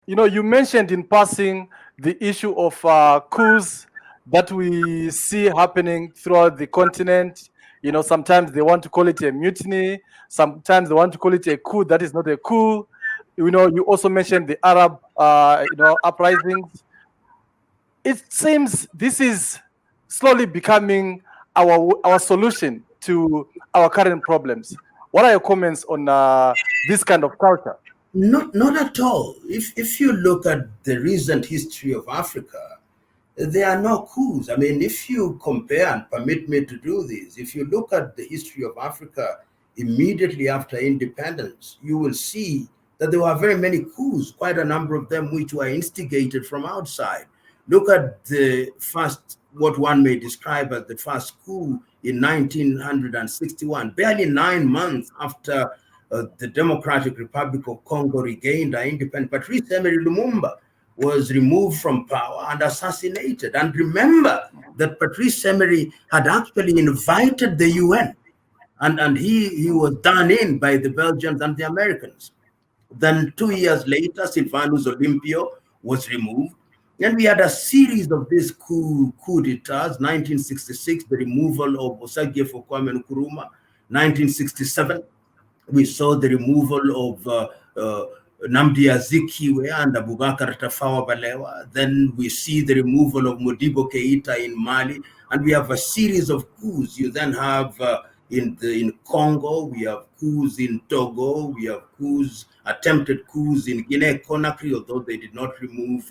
You mentioned in passing the issue of coups that we see happening throughout the continent. Sometimes they want to call it a mutiny. Sometimes they want to call it a coup that is not a coup. You also mentioned the Arab, uprisings. It seems this is slowly becoming our solution to our current problems. What are your comments on this kind of culture? Not at all. If you look at the recent history of Africa, there are no coups. I mean, if you compare, and permit me to do this, if you look at the history of Africa immediately after independence, you will see that there were very many coups, quite a number of them which were instigated from outside. Look at the first, what one may describe as the first coup in 1961, barely 9 months after the Democratic Republic of Congo regained her independence. Patrice Emery Lumumba was removed from power and assassinated. And remember that Patrice Emery had actually invited the UN, and he was done in by the Belgians and the Americans. Then 2 years later, Silvanus Olympio was removed. And we had a series of these coup d'etats. 1966, the removal of Osagyefo Kwame Nkrumah. 1967, we saw the removal of Namdi Azikiwe and Abubakar Tafawa Balewa. Then we see the removal of Modibo Keita in Mali. And we have a series of coups. You then have in Congo, we have coups in Togo, we have attempted coups in Guinea-Conakry, although they did not remove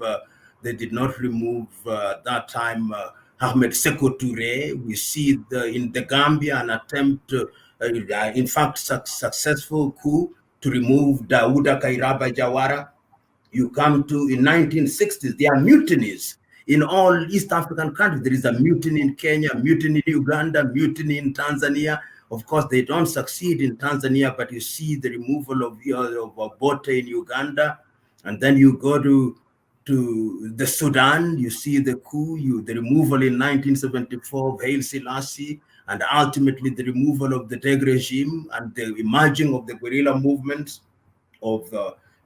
that time Ahmed Sékou Touré. We see in the Gambia an attempt, in fact, successful coup to remove Dawuda Kairaba Jawara. You come to, in 1960s, there are mutinies in all East African countries. There is a mutiny in Kenya, mutiny in Uganda, mutiny in Tanzania. Of course, they don't succeed in Tanzania, but you see the removal of Obote in Uganda. And then you go to the Sudan, you see the coup, the removal in 1974 of Haile Selassie, and ultimately the removal of the Deg regime and the emerging of the guerrilla movements of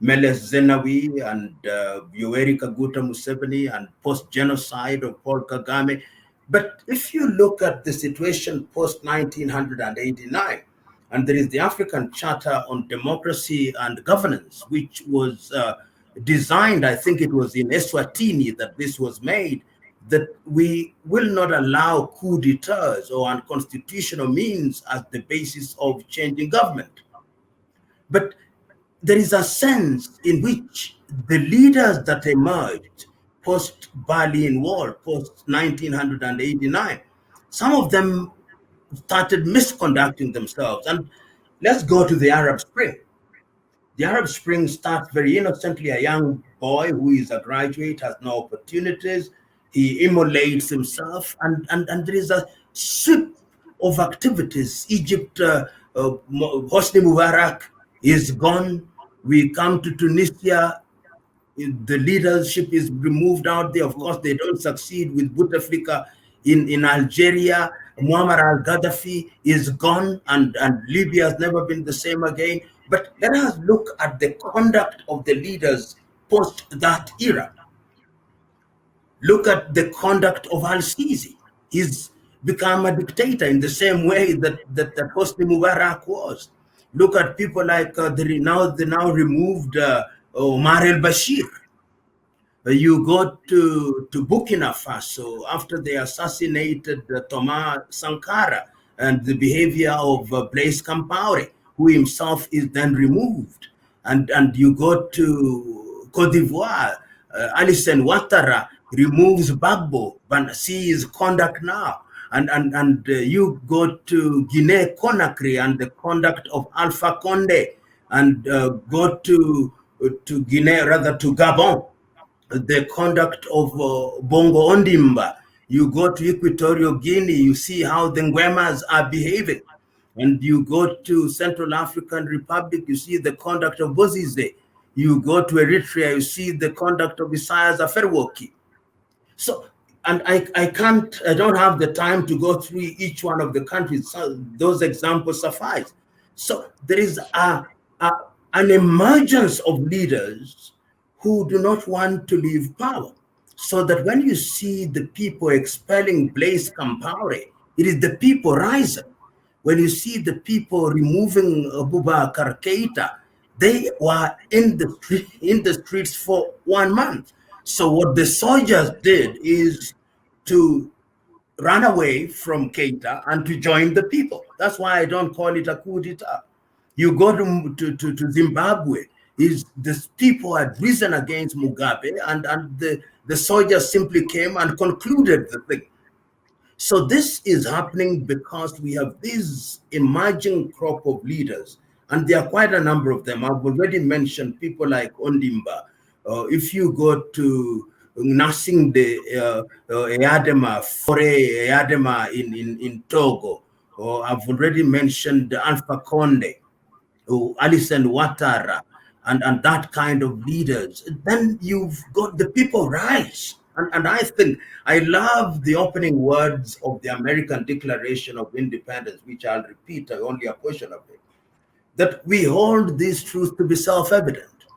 Meles Zenawi and Yoweri Kaguta Museveni, and post-genocide of Paul Kagame. But if you look at the situation post-1989, and there is the African Charter on Democracy and Governance, which was designed, I think it was in Eswatini that this was made, that we will not allow coup d'etats or unconstitutional means as the basis of changing government. But there is a sense in which the leaders that emerged post-Berlin Wall, post-1989, some of them started misconducting themselves. And let's go to the Arab Spring. The Arab Spring starts very innocently. A young boy who is a graduate, has no opportunities. He immolates himself, and there is a sweep of activities. Egypt, Hosni Mubarak is gone. We come to Tunisia, the leadership is removed out there. Of course, they don't succeed with Bouteflika in Algeria. Muammar al-Gaddafi is gone, and Libya has never been the same again. But let us look at the conduct of the leaders post that era. Look at the conduct of al-Sisi. He's become a dictator in the same way that Hosni Mubarak was. Look at people like the now removed Omar el-Bashir. You go to Burkina Faso after they assassinated Thomas Sankara, and the behavior of Blaise Compaoré, who himself is then removed. And you go to Cote d'Ivoire, Alassane Ouattara removes Gbagbo, but see his conduct now. And you go to Guinea-Conakry and the conduct of Alpha Conde, and go to Gabon, the conduct of Bongo Ondimba. You go to Equatorial Guinea, you see how the Ngwemas are behaving. And you go to Central African Republic, you see the conduct of Bozize. You go to Eritrea, you see the conduct of Isaias Afwerki. So, and I don't have the time to go through each one of the countries. So those examples suffice. So there is an emergence of leaders who do not want to leave power. So that when you see the people expelling Blaise Compaoré, it is the people rising. When you see the people removing Abubakar Keita, they were in the streets for 1 month. So what the soldiers did is to run away from Keita and to join the people. That's why I don't call it a coup d'etat. You go to Zimbabwe, is the people had risen against Mugabe, and the soldiers simply came and concluded the thing. So this is happening because we have this emerging crop of leaders, and there are quite a number of them. I've already mentioned people like Ondimba. If you go to Nasingde Eyadema, Fore Eyadema in Togo, or I've already mentioned Alpha Conde, Alison Ouattara, and that kind of leaders, then you've got the people rise. And I think I love the opening words of the American Declaration of Independence, which I'll repeat only a portion of it, that we hold these truths to be self-evident,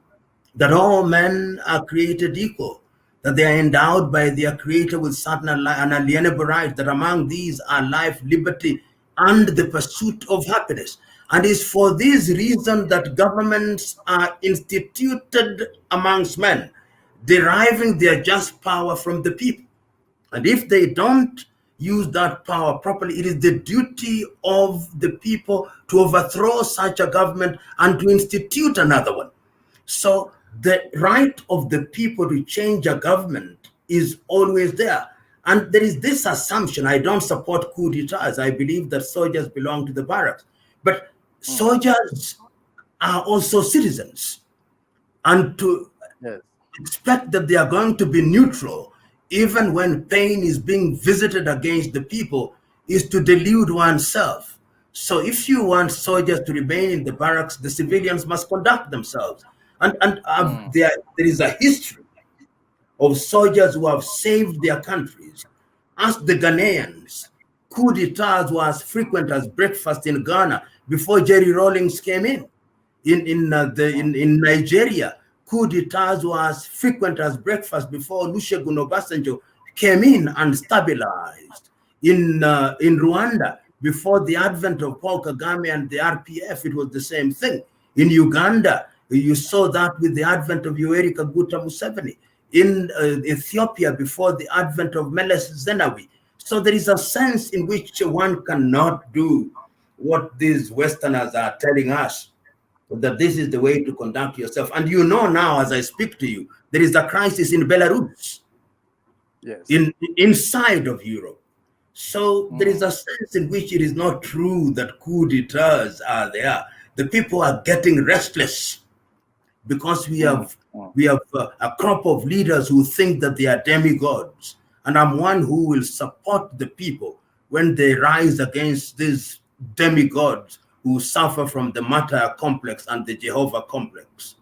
that all men are created equal, that they are endowed by their creator with certain unalienable rights, that among these are life, liberty, and the pursuit of happiness. And it's for this reason that governments are instituted amongst men, deriving their just power from the people. And if they don't use that power properly, it is the duty of the people to overthrow such a government and to institute another one. So the right of the people to change a government is always there. And there is this assumption, I don't support coup d'etats. I believe that soldiers belong to the barracks. But soldiers are also citizens. And to expect that they are going to be neutral, even when pain is being visited against the people, is to delude oneself. So if you want soldiers to remain in the barracks, the civilians must conduct themselves. And there is a history of soldiers who have saved their countries. Ask the Ghanaians. Coup d'etats were as frequent as breakfast in Ghana before Jerry Rawlings came in. In Nigeria, coup d'etats were as frequent as breakfast before Olusegun Obasanjo came in and stabilized. In Rwanda, before the advent of Paul Kagame and the RPF, it was the same thing. In Uganda, you saw that with the advent of Yoweri Kaguta Museveni. In Ethiopia, before the advent of Meles Zenawi. So there is a sense in which one cannot do what these Westerners are telling us, that this is the way to conduct yourself. And you know now, as I speak to you, there is a crisis in Belarus, inside of Europe. So there is a sense in which it is not true that coup d'etats are there. The people are getting restless because we have a crop of leaders who think that they are demigods. And I'm one who will support the people when they rise against these demigods who suffer from the Martyr complex and the Jehovah complex.